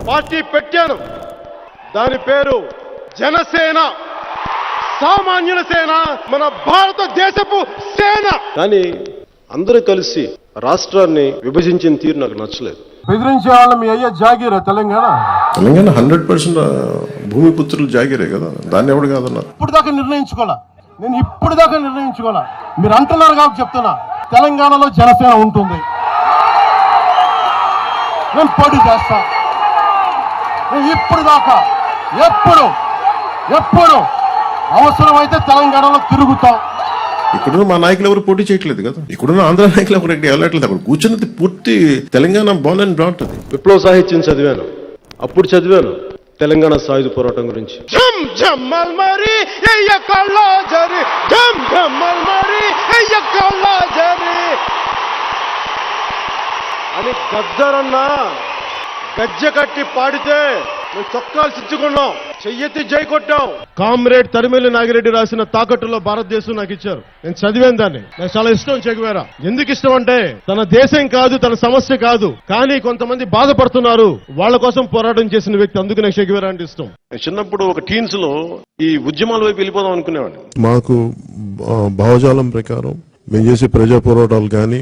Party పెట్టాను. దాని పేరు జనసేన, సామాన్యుల సేన, మన భారతదేశపు సేన. కానీ అందరూ కలిసి రాష్ట్రాన్ని విభజించిన తీరు నాకు నచ్చలేదు. బెదిరించే వాళ్ళ మీ అయ్యే జాగీరా తెలంగాణ 100% భూమిపుత్రులు జాగిరే కదా, దాన్ని ఎవడు కాదన్నారు. ఇప్పుడు దాకా నిర్ణయించుకోవాలా, నేను ఇప్పుడు దాకా నిర్ణయించుకోవాలా. మీరు అంటున్నారు కాబట్టి చెప్తున్నా, తెలంగాణలో జనసేన ఉంటుంది, నేను పోటీ చేస్తా. నేను ఇప్పుడు దాకా ఎప్పుడు అవసరమైతే తెలంగాణలో తిరుగుతాం. ఇక్కడున్న మా నాయకులు ఎవరు పోటీ చేయట్లేదు కదా, ఇక్కడున్న ఆంధ్ర నాయకులు ఎవరు ఎక్కడ వెళ్ళట్లేదు. అక్కడ కూర్చున్నది పూర్తి తెలంగాణ బాన్ అండ్ బ్రాట్. అది విప్లవ సాహిత్యం చదివాను, అప్పుడు చదివాను తెలంగాణ సాయుధ పోరాటం గురించి. అని గద్దరన్నా గజ్జ కట్టి పాడితే మేము చొక్కాలు చిచ్చుకున్నాం, చెయ్యెత్తి జై కొట్టాం. కామ్రేడ్ తరిమెల్లి నాగిరెడ్డి రాసిన తాకట్టులో భారతదేశం నాకు ఇచ్చారు. నేను చదివాను దాన్ని, నాకు చాలా ఇష్టం చెగువేరా. ఎందుకు ఇష్టం అంటే తన దేశం కాదు, తన సమస్య కాదు, కానీ కొంతమంది బాధపడుతున్నారు, వాళ్ళ కోసం పోరాటం చేసిన వ్యక్తి, అందుకు నాకు చెగువేరా అంటే ఇష్టం. చిన్నప్పుడు ఒక టీన్స్ లో ఈ ఉద్యమాల వైపు వెళ్ళిపోదాం అనుకునేవాడిని. మాకు భావజాలం ప్రకారం మేము చేసే ప్రజా పోరాటాలు కానీ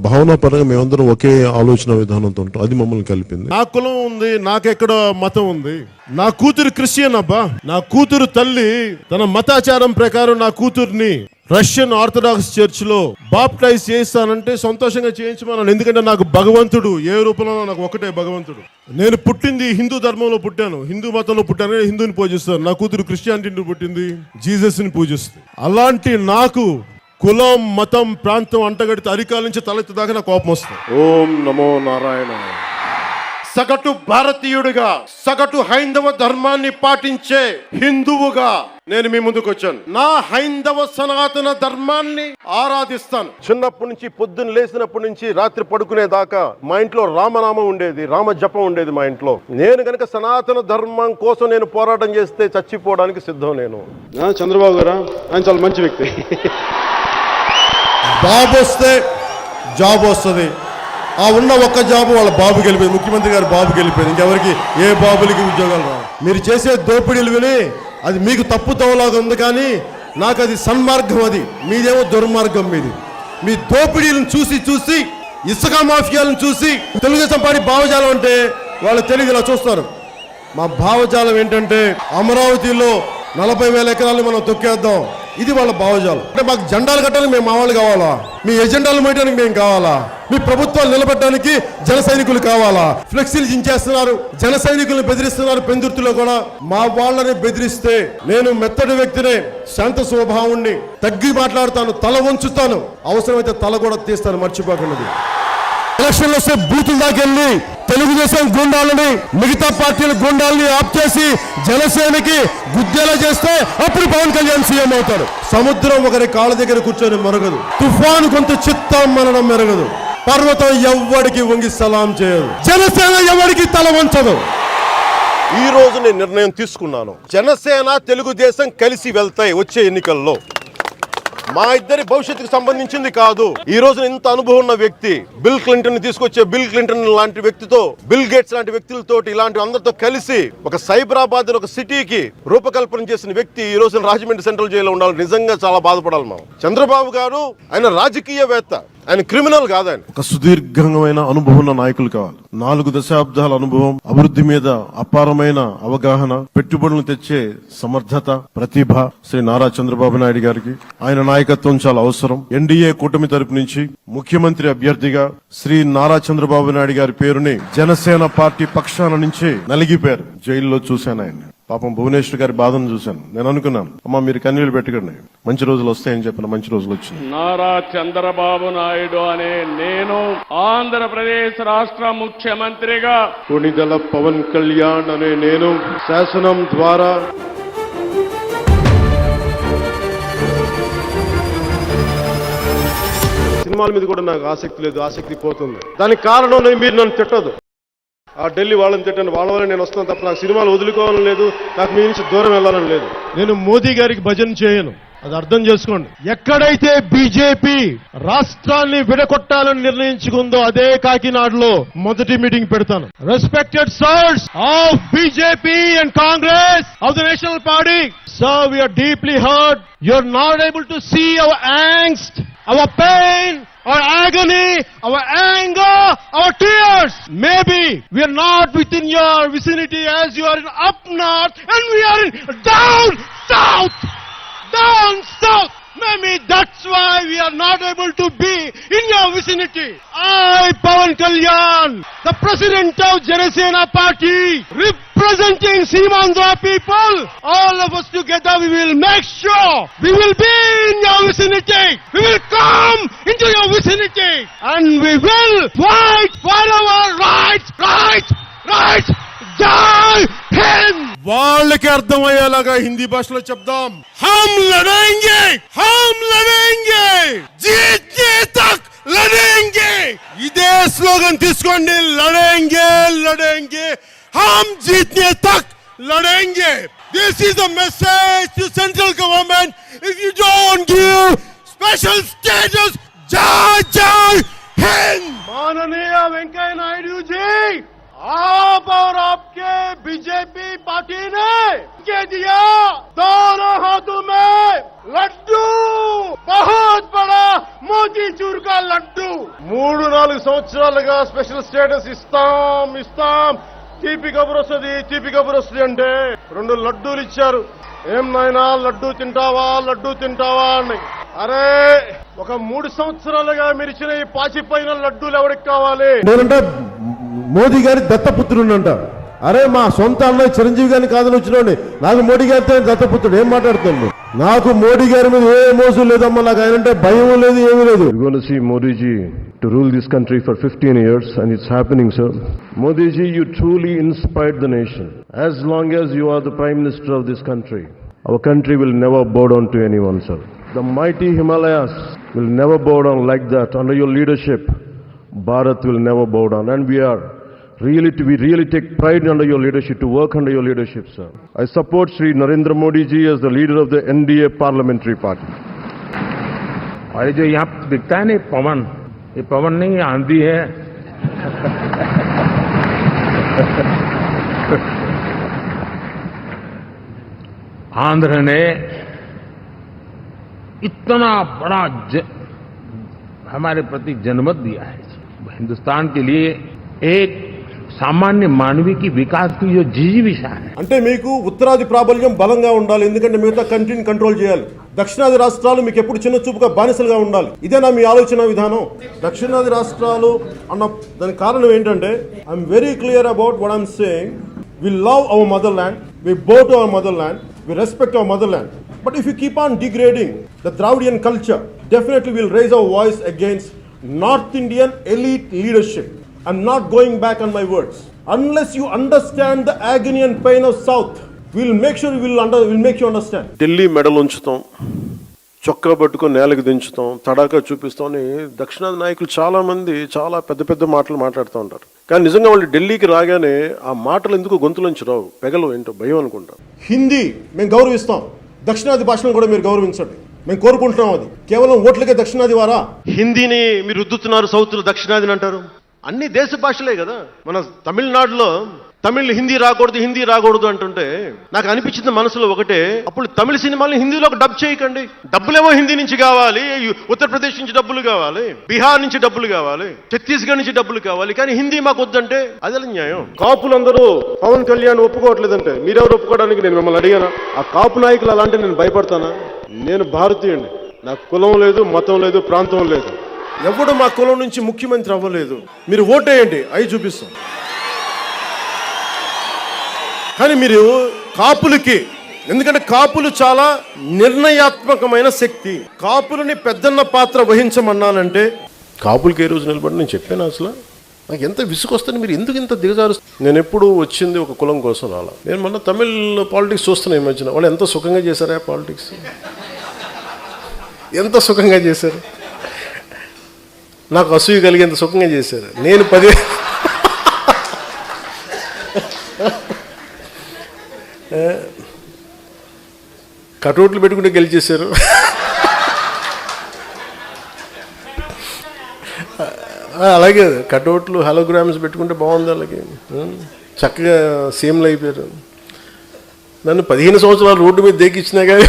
భావనా పరంగా మేమందరం ఒకే ఆలోచన విధానంతో ఉంటాం. అది మమ్మల్ని కలిపింది. నా కులం ఉంది, నాకెక్కడ మతం ఉంది. నా కూతురు క్రిస్టియన్ అబ్బా. నా కూతురు తల్లి తన మతాచారం ప్రకారం నా కూతుర్ని రష్యన్ ఆర్థడాక్స్ చర్చ్ లో బాప్టైజ్ చేస్తానంటే సంతోషంగా చేయించమన్నాను. ఎందుకంటే నాకు భగవంతుడు ఏ రూపంలో నాకు ఒకటే భగవంతుడు. నేను పుట్టింది హిందూ ధర్మంలో పుట్టాను, హిందూ మతంలో పుట్టాను, హిందూని పూజిస్తాను. నా కూతురు క్రిస్టియానిటీని పుట్టింది, జీసస్ ని పూజిస్తుంది. అలాంటి నాకు కులం, మతం, ప్రాంతం అంటగడితే అరికాల నుంచి తలెత్తి దాకా నా కోపం వస్తుంది. ఓం నమో నారాయణ. సగటు భారతీయుడిగా, సగటు హైందవ ధర్మాన్ని పాటించే హిందువుగా నేను మీ ముందుకు వచ్చాను. నా హైందవ సనాతన ధర్మాన్ని ఆరాధిస్తాను. చిన్నప్పటి నుంచి, పొద్దున్న లేచినప్పటి నుంచి రాత్రి పడుకునే దాకా మా ఇంట్లో రామనామం ఉండేది, రామ జపం ఉండేది మా ఇంట్లో. నేను కనుక సనాతన ధర్మం కోసం నేను పోరాటం చేస్తే చచ్చిపోవడానికి సిద్ధం. నేను చంద్రబాబు గారు ఆయన చాలా మంచి వ్యక్తి. బాబు వస్తే జాబ్ వస్తుంది. ఆ ఉన్న ఒక్క జాబు వాళ్ళ బాబుకి వెళ్ళిపోయింది, ముఖ్యమంత్రి గారు బాబుకి వెళ్ళిపోయింది. ఇంకెవరికి ఏ బాబులకి ఉద్యోగాలు రావు. మీరు చేసే దోపిడీలు విని అది మీకు తప్పుతోవలాగా ఉంది, కానీ నాకు అది సన్మార్గం, అది మీదేమో దుర్మార్గం. మీ దోపిడీలను చూసి ఇసుక మాఫియాలను చూసి తెలుగుదేశం పార్టీ భావజాలం అంటే వాళ్ళు తెలియదు, ఇలా చూస్తారు. మా భావజాలం ఏంటంటే అమరావతిలో 40,000 ఎకరాలు మనం తొక్కేద్దాం, ఇది వాళ్ళ భావజాలం. అంటే మాకు జెండాలు కట్టడానికి మేము మా వాళ్ళు కావాలా, మీ ఎజెండాలు మోయడానికి మేము కావాలా, మీ ప్రభుత్వాలు నిలబెట్టడానికి జన సైనికులు కావాలా. ఫ్లెక్సీలు చించేస్తున్నారు, జన సైనికులను బెదిరిస్తున్నారు. పెందుర్తిలో కూడా మా వాళ్ళని బెదిరిస్తే నేను మెత్తడి వ్యక్తినే, శాంత స్వభావాన్ని, తగ్గి మాట్లాడతాను, తల వంచుతాను, అవసరమైతే తల కూడా తీస్తాను, మర్చిపోకండి. ఎలక్షన్లు వస్తే బూతుల దాకా వెళ్ళి తెలుగుదేశం గుండాలని, మిగతా పార్టీల గుండాలని ఆప్ చేసి జనసేనకి గుద్దేలా చేస్తే అప్పుడు పవన్ కళ్యాణ్ సీఎం అవుతాడు. సముద్రం ఒకరి కాళ్ళ దగ్గర కూర్చొని మరగదు, తుఫాను కొంత చిత్తం మనడం మెరగదు, పర్వతం ఎవ్వడికి వంగి సలాం చేయదు, జనసేన ఎవరికి తల వంచదు. ఈ రోజు నేను నిర్ణయం తీసుకున్నాను, జనసేన తెలుగుదేశం కలిసి వెళ్తాయి వచ్చే ఎన్నికల్లో. మా ఇద్దరి భవిష్యత్తుకు సంబంధించింది కాదు. ఈ రోజు ఇంత అనుభవం ఉన్న వ్యక్తి, బిల్ క్లింటన్ తీసుకొచ్చే బిల్ క్లింటన్ లాంటి వ్యక్తితో, బిల్ గేట్స్ లాంటి వ్యక్తులతో, ఇలాంటి అందరితో కలిసి ఒక సైబరాబాద్ ఒక సిటీకి రూపకల్పన చేసిన వ్యక్తి ఈ రోజు రాజమండ్రి సెంట్రల్ జైల్లో ఉండాలి. నిజంగా చాలా బాధపడాలి మనం. చంద్రబాబు గారు ఆయన రాజకీయవేత్త, ఆయన క్రిమినల్ కాదు. ఆయన ఒక సుదీర్ఘమైన అనుభవం ఉన్న నాయకులు కావాలి. 4 దశాబ్దాల అనుభవం, అభివృద్ధి మీద అపారమైన అవగాహన, పెట్టుబడులు తెచ్చే సమర్థత, ప్రతిభ శ్రీ నారా చంద్రబాబు నాయుడు గారికి. ఆయన నాయకత్వం చాలా అవసరం. ఎన్డీఏ కూటమి తరపు నుంచి ముఖ్యమంత్రి అభ్యర్థిగా శ్రీ నారా చంద్రబాబు నాయుడు గారి పేరుని జనసేన పార్టీ పక్షాన నుంచి నలిగిపోయారు. జైల్లో చూశాను ఆయన. పాపం భువనేశ్వర్ గారి బాధను చూశాను. నేను అనుకున్నాను, అమ్మా మీరు కన్నీళ్లు పెట్టకండి, మంచి రోజులు వస్తాయని చెప్పిన మంచి రోజులు వచ్చినాయి. నారా చంద్రబాబు నాయుడు అనే నేను ఆంధ్రప్రదేశ్ రాష్ట్ర ముఖ్యమంత్రిగా, కొణిదెల పవన్ కళ్యాణ్ అనే నేను శాసనం ద్వారా సినిమాల మీద కూడా నాకు ఆసక్తి లేదు, ఆసక్తి పోతుంది. దానికి కారణం మీరు నన్ను తిట్టదు. ఆ ఢిల్లీ వాళ్ళని తిట్టండి, వాళ్ళ వల్ల నేను వస్తాను తప్ప నాకు సినిమాలు వదులుకోవాలని లేదు, నాకు మీ నుంచి దూరం వెళ్ళాలని లేదు. నేను మోదీ గారికి భజన చేయను, అది అర్థం చేసుకోండి. ఎక్కడైతే బీజేపీ రాష్ట్రాన్ని విడగొట్టాలని నిర్ణయించుకుందో అదే కాకినాడలో మొదటి మీటింగ్ పెడతాను. Respected sirs of BJP and Congress of the national party, sir, we are deeply hurt. You are not able to see our angst, our pain, our agony, our anger, our tears. Maybe we are not within your vicinity as you are in up north and we are in down south. Down south. Maybe that's why we are not able to be in your vicinity. I, Pawan Kalyan, the president of Janasena Party, representing Seemandra people, all of us together we will make sure we will be in your vicinity. We will come into your vicinity and we will fight for our rights, rights. జై హింద్. వాళ్ళకి అర్థమయ్యేలాగా హిందీ భాషలో చెప్దాం. హమ్ లడేంగే, హమ్ లడేంగే, జీత్నే తక్ లడేంగే. ఇదే slogan తీసుకోండి. లడేంగే, లడేంగే, హమ్ జీత్నే తక్ లడేంగే. This is the message to central government. If you don't give special status, జై హింद. माननीय वेंकैया नायडू जी, आप और आपके बीजेपी पार्टी ने के दिया दोनों हाथों में लड्डू, बहुत बड़ा मोतीचूर का लड्डू. 3-4 సంవత్సరాలుగా స్పెషల్ స్టేటస్ ఇస్తాం తీపి కబురు వస్తుంది అంటే 2 లడ్డూలు ఇచ్చారు. ఏం నాయనా లడ్డూ తింటావా అని. అరే ఒక 3 సంవత్సరాలుగా మీరు ఇచ్చిన ఈ పాచిపోయిన లడ్డూలు ఎవరికి కావాలి? నేనంటే మోదీ గారి దత్తపుత్రుడంట. అరే మా సొంత అన్నయ్య చిరంజీవి గారిని కాదని వచ్చినోండి, నాకు మోడీ గారితో దత్తపుత్రుడు. ఏం మాట్లాడుతున్నాడు? నాకు మోడీ గారి మీద ఏ మోసం లేదమ్మా, నాకు ఆయనంటే భయం లేదు, ఏమీ లేదు. We're going to see Modi ji to rule this country for 15 years and it's happening, sir. Modi ji, you truly inspired the nation. As long as you are the Prime Minister of this country, our country will never bow down to anyone, sir. The mighty Himalayas will never bow down like that. Under your leadership, Bharat will never bow down, and we really take pride under your leadership, to work under your leadership, sir. I support Shri Narendra Modi ji as the leader of the NDA parliamentary party. और ये जो यहाँ दिखता है ना पवन, ये पवन नहीं, ये आंधी है. आंध्र ने इतना बड़ा हमारे प्रति जनमत दिया है. हिंदुस्तान के लिए एक సామాన్య మానవికి వికాస్ కి जो जिजीविषा है. అంటే మీకు ఉత్తరాది ప్రాబల్యం బలంగా ఉండాలి, ఎందుకంటే మిగతా కంట్రీని కంట్రోల్ చేయాలి. దక్షిణాది రాష్ట్రాలు మీకు ఎప్పుడు చిన్న చూపుగా బానిసలుగా ఉండాలి. ఇదేనా మీ ఆలోచన విధానం? దక్షిణాది రాష్ట్రాలు అన్న దానికి కారణం ఏంటంటే, I'm very clear about what I'm saying. We love our mother land, we bow to our mother land, we respect our mother land. But if you keep on degrading the Dravidian culture, definitely will rise our voice against north Indian elite leadership. I'm not going back on my words. Unless you understand the agony and pain of South, we'll make sure we'll make you understand. Delhi మెడలు ఉంచుతాం, చొక్కా పట్టుకొని నేలకు దించుతాం, తడాకా చూపిస్తాం అని దక్షిణాది నాయకులు చాలా మంది చాలా పెద్ద మాటలు మాట్లాడుతూ ఉంటారు. కానీ నిజంగా వాళ్ళు ఢిల్లీకి రాగానే ఆ మాటలు ఎందుకు గొంతులోంచి రావు, పెగలు ఏంటో భయం అనుకుంటారు. హిందీ మేము గౌరవిస్తాం, దక్షిణాది భాషను కూడా మీరు గౌరవించండి, మేము కోరుకుంటున్నాం. అది కేవలం ఓట్లకే దక్షిణాది వారా? హిందీని మీరు రుద్దుతున్నారు, సౌత్లో దక్షిణాదిని అంటారు. అన్ని దేశ భాషలే కదా. మన తమిళనాడులో తమిళ్ హిందీ రాకూడదు అంటుంటే నాకు అనిపించింది మనసులో ఒకటే, అప్పుడు తమిళ సినిమాల్ని హిందీలో డబ్ చేయకండి. డబ్బులేమో హిందీ నుంచి కావాలి, ఉత్తరప్రదేశ్ నుంచి డబ్బులు కావాలి, బీహార్ నుంచి డబ్బులు కావాలి, ఛత్తీస్గఢ్ నుంచి డబ్బులు కావాలి, కానీ హిందీ మాకు వద్దంటే అదే న్యాయం. కాపులందరూ పవన్ కళ్యాణ్ ఒప్పుకోవట్లేదంటే మీరెవరు ఒప్పుకోవడానికి నేను మిమ్మల్ని అడిగాను. ఆ కాపు నాయకులు అలాంటి నేను భయపడతానా? నేను భారతీయుడిని, నాకు కులం లేదు, మతం లేదు, ప్రాంతం లేదు. ఎవడు మా కులం నుంచి ముఖ్యమంత్రి అవ్వలేదు. మీరు ఓటేయండి, అవి చూపిస్తాం. కానీ మీరు కాపులకి, ఎందుకంటే కాపులు చాలా నిర్ణయాత్మకమైన శక్తి. కాపులని పెద్దన్న పాత్ర వహించమన్నానంటే కాపులకి ఏ రోజు నిలబడి నేను చెప్పాను. అసలు నాకు ఎంత విసుకొస్తుంది, మీరు ఎందుకు ఇంత దిగజారు. నేను ఎప్పుడు వచ్చింది ఒక కులం కోసం రాలా. నేను మొన్న తమిళ్ పాలిటిక్స్ చూస్తున్నా ఈ మధ్యన. వాళ్ళు ఎంత సుఖంగా చేశారా పాలిటిక్స్, ఎంత సుఖంగా చేశారు. నాకు అసూయ కలిగేంత సుఖంగా చేశారు. నేను కటౌట్లు పెట్టుకుంటే గెలిచేశారు. అలాగే కటౌట్లు హలోగ్రామ్స్ పెట్టుకుంటే బాగుంది. అలాగే చక్కగా సీఎంలు అయిపోయారు. నన్ను 15 సంవత్సరాలు రోడ్డు మీద దేకిచ్చినా కానీ